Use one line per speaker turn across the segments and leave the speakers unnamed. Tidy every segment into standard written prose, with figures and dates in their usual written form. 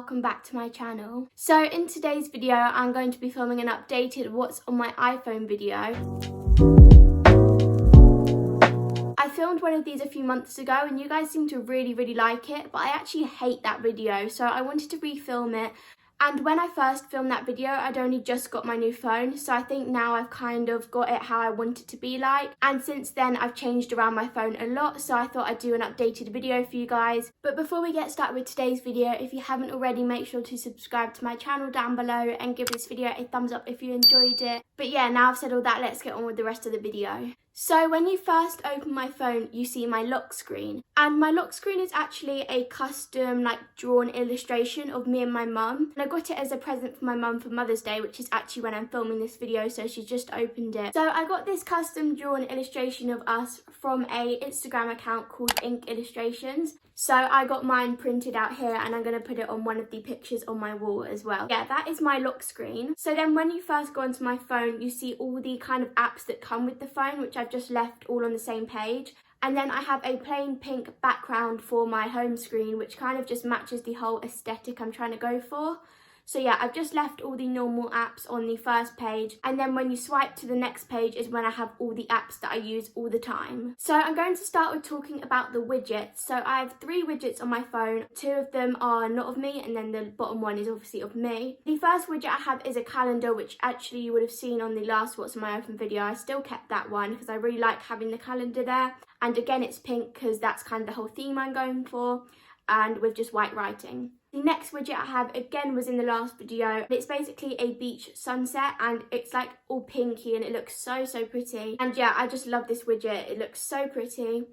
welcome back to my channel. So in today's video I'm going to be filming an updated what's on my iPhone video. I filmed one of these a few months ago and you guys seem to really like it, but I actually hate that video, so I wanted to refilm it. And when I first filmed that video, I'd only just got my new phone, so I think now I've kind of got it how I want it to be like. And since then, I've changed around my phone a lot, so I thought I'd do an updated video for you guys. But before we get started with today's video, if you haven't already, make sure to subscribe to my channel down below and give this video a thumbs up if you enjoyed it. But yeah, now I've said all that, let's get on with the rest of the video. So when you first open my phone, you see my lock screen. And my lock screen is actually a custom drawn illustration of me and my mum. And I got it as a present for my mum for Mother's Day, which is actually when I'm filming this video, so she's just opened it. So I got this custom drawn illustration of us from a Instagram account called Ink Illustrations. So I got mine printed out here and I'm going to put it on one of the pictures on my wall as well. Yeah, that is my lock screen. So then when you first go onto my phone, you see all the kind of apps that come with the phone, which I've just left all on the same page. And then I have a plain pink background for my home screen, which kind of just matches the whole aesthetic I'm trying to go for. So yeah, I've just left all the normal apps on the first page, and then when you swipe to the next page is when I have all the apps that I use all the time. So I'm going to start with talking about the widgets. So I have 3 widgets on my phone. 2 of them are not of me, and then the bottom one is obviously of me. The first widget I have is a calendar, which actually you would have seen on the last What's on My iPhone video. I still kept that one because I really like having the calendar there. And again, it's pink because that's kind of the whole theme I'm going for, and with just white writing. The next widget I have, again, was in the last video. It's basically a beach sunset and it's all pinky and it looks so pretty. And yeah, I just love this widget. It looks so pretty.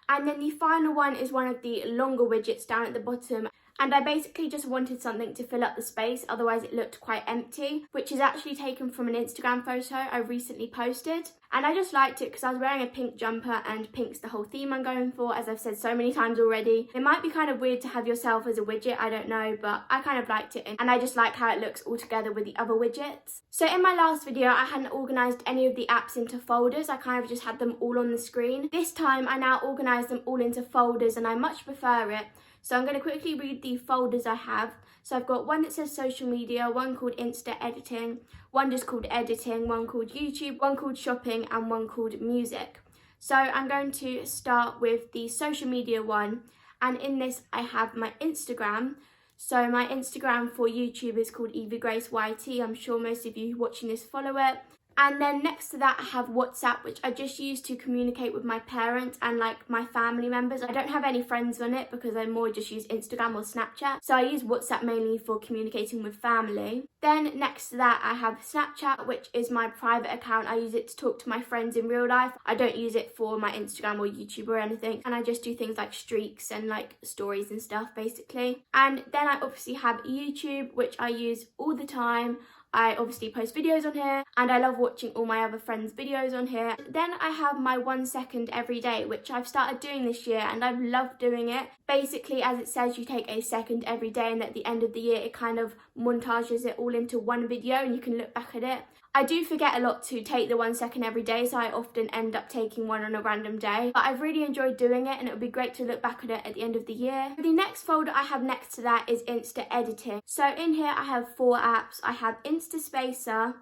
And then the final one is one of the longer widgets down at the bottom. And I basically just wanted something to fill up the space, otherwise it looked quite empty, which is actually taken from an Instagram photo I recently posted. And I just liked it because I was wearing a pink jumper and pink's the whole theme I'm going for, as I've said so many times already. It might be kind of weird to have yourself as a widget, I don't know, but I kind of liked it. And I just like how it looks all together with the other widgets. So in my last video, I hadn't organised any of the apps into folders. I kind of just had them all on the screen. This time, I now organise them all into folders and I much prefer it. So I'm going to quickly read the folders I have. So I've got one that says social media, one called Insta Editing, one just called editing, one called YouTube, one called shopping, and one called music. So I'm going to start with the social media one. And in this, I have my Instagram. So my Instagram for YouTube is called Evie YT. I'm sure most of you watching this follow it. And then next to that, I have WhatsApp, which I just use to communicate with my parents and my family members. I don't have any friends on it because I more just use Instagram or Snapchat. So I use WhatsApp mainly for communicating with family. Then next to that, I have Snapchat, which is my private account. I use it to talk to my friends in real life. I don't use it for my Instagram or YouTube or anything. And I just do things like streaks and stories and stuff, basically. And then I obviously have YouTube, which I use all the time. I obviously post videos on here and I love watching all my other friends' videos on here. Then I have my 1 second every day, which I've started doing this year and I've loved doing it. Basically, as it says, you take a second every day and at the end of the year it kind of montages it all into one video and you can look back at it. I do forget a lot to take the 1 second every day, so I often end up taking one on a random day. But I've really enjoyed doing it and it would be great to look back at it at the end of the year. The next folder I have next to that is Insta Editing. So in here I have 4 apps. I have Insta Spacer,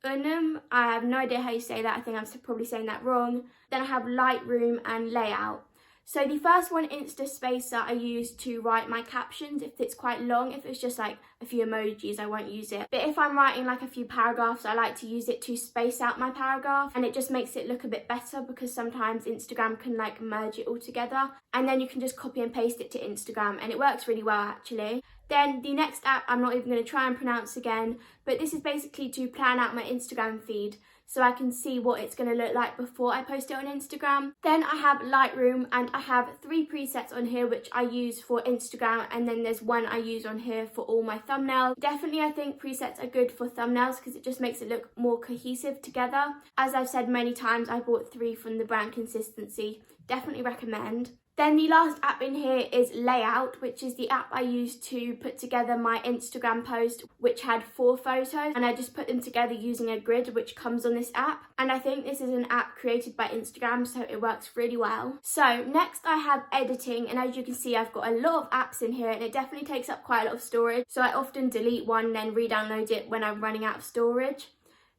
Unum, I have no idea how you say that, I think I'm probably saying that wrong. Then I have Lightroom and Layout. So the first one, Insta Spacer, I use to write my captions if it's quite long. If it's just a few emojis, I won't use it. But if I'm writing a few paragraphs, I like to use it to space out my paragraph. And it just makes it look a bit better because sometimes Instagram can merge it all together. And then you can just copy and paste it to Instagram and it works really well actually. Then the next app, I'm not even going to try and pronounce again, but this is basically to plan out my Instagram feed so I can see what it's going to look like before I post it on Instagram. Then I have Lightroom and I have 3 presets on here which I use for Instagram, and then there's one I use on here for all my thumbnails. Definitely I think presets are good for thumbnails because it just makes it look more cohesive together. As I've said many times, I bought 3 from the brand Consistency. Definitely recommend. Then the last app in here is Layout, which is the app I used to put together my Instagram post, which had 4 photos, and I just put them together using a grid which comes on this app. And I think this is an app created by Instagram, so it works really well. So next I have editing, and as you can see I've got a lot of apps in here and it definitely takes up quite a lot of storage, so I often delete one then re-download it when I'm running out of storage.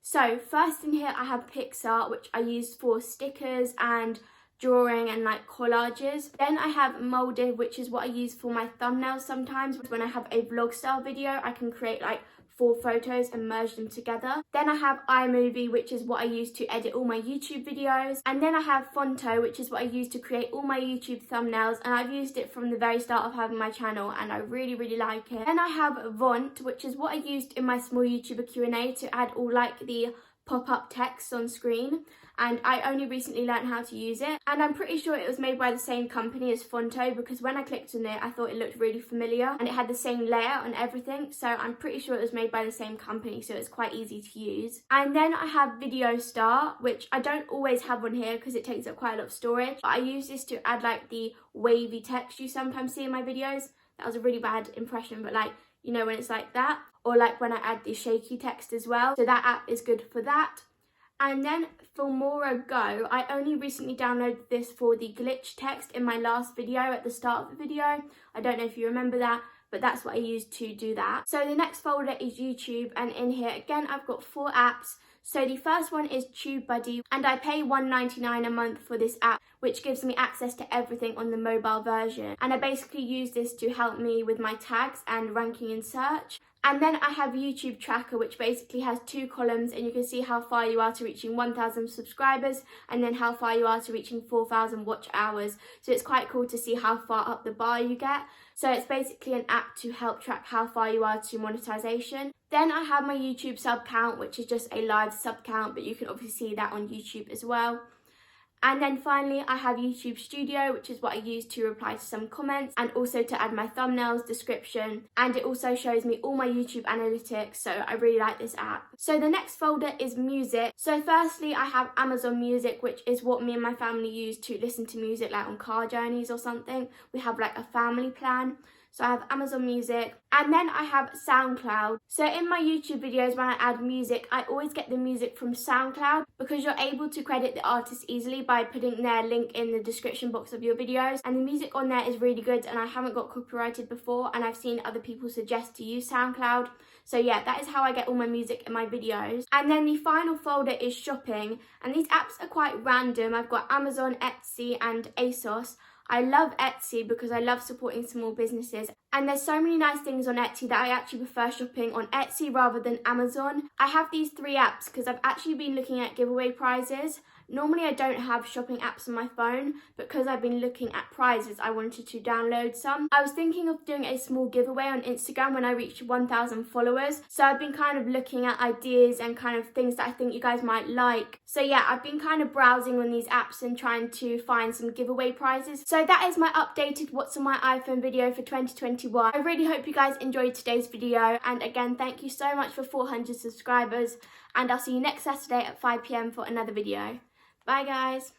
So first in here I have Pixar, which I use for stickers and drawing and like collages. Then I have Molded, which is what I use for my thumbnails sometimes. When I have a vlog style video, I can create like 4 photos and merge them together. Then I have iMovie, which is what I use to edit all my YouTube videos. And then I have Fonto, which is what I use to create all my YouTube thumbnails, and I've used it from the very start of having my channel and I really like it. Then I have Font, which is what I used in my small YouTuber Q&A to add all like the pop-up text on screen, and I only recently learned how to use it, and I'm pretty sure it was made by the same company as Fonto because when I clicked on it I thought it looked really familiar and it had the same layout and everything, so I'm pretty sure it was made by the same company, so it's quite easy to use. And then I have Video Star, which I don't always have on here because it takes up quite a lot of storage, but I use this to add like the wavy text you sometimes see in my videos. That was a really bad impression, but like, you know, when it's like that, or like when I add the shaky text as well. So that app is good for that. And then Filmora Go, I only recently downloaded this for the glitch text in my last video at the start of the video. I don't know if you remember that, but that's what I used to do that. So the next folder is YouTube, and in here again I've got 4 apps. So the first one is TubeBuddy, and I pay $1.99 a month for this app, which gives me access to everything on the mobile version. And I basically use this to help me with my tags and ranking in search. And then I have YouTube Tracker, which basically has 2 columns, and you can see how far you are to reaching 1,000 subscribers and then how far you are to reaching 4,000 watch hours. So it's quite cool to see how far up the bar you get. So it's basically an app to help track how far you are to monetization. Then I have my YouTube sub count, which is just a live sub count, but you can obviously see that on YouTube as well. And then finally I have YouTube Studio, which is what I use to reply to some comments and also to add my thumbnails, description, and it also shows me all my YouTube analytics, so I really like this app. So the next folder is music. So firstly I have Amazon Music, which is what me and my family use to listen to music like on car journeys or something. We have like a family plan. So I have Amazon Music, and then I have SoundCloud. So in my YouTube videos when I add music, I always get the music from SoundCloud because you're able to credit the artist easily by putting their link in the description box of your videos, and the music on there is really good and I haven't got copyrighted before, and I've seen other people suggest to use SoundCloud. So yeah, that is how I get all my music in my videos. And then the final folder is shopping, and these apps are quite random. I've got Amazon, Etsy and ASOS. I love Etsy because I love supporting small businesses, and there's so many nice things on Etsy that I actually prefer shopping on Etsy rather than Amazon. I have these 3 apps because I've actually been looking at giveaway prizes. Normally I don't have shopping apps on my phone, but because I've been looking at prizes I wanted to download some. I was thinking of doing a small giveaway on Instagram when I reached 1,000 followers, so I've been kind of looking at ideas and kind of things that I think you guys might like. So yeah, I've been kind of browsing on these apps and trying to find some giveaway prizes. So that is my updated what's on my iPhone video for 2021. I really hope you guys enjoyed today's video, and again thank you so much for 400 subscribers, and I'll see you next Saturday at 5 PM for another video. Bye guys.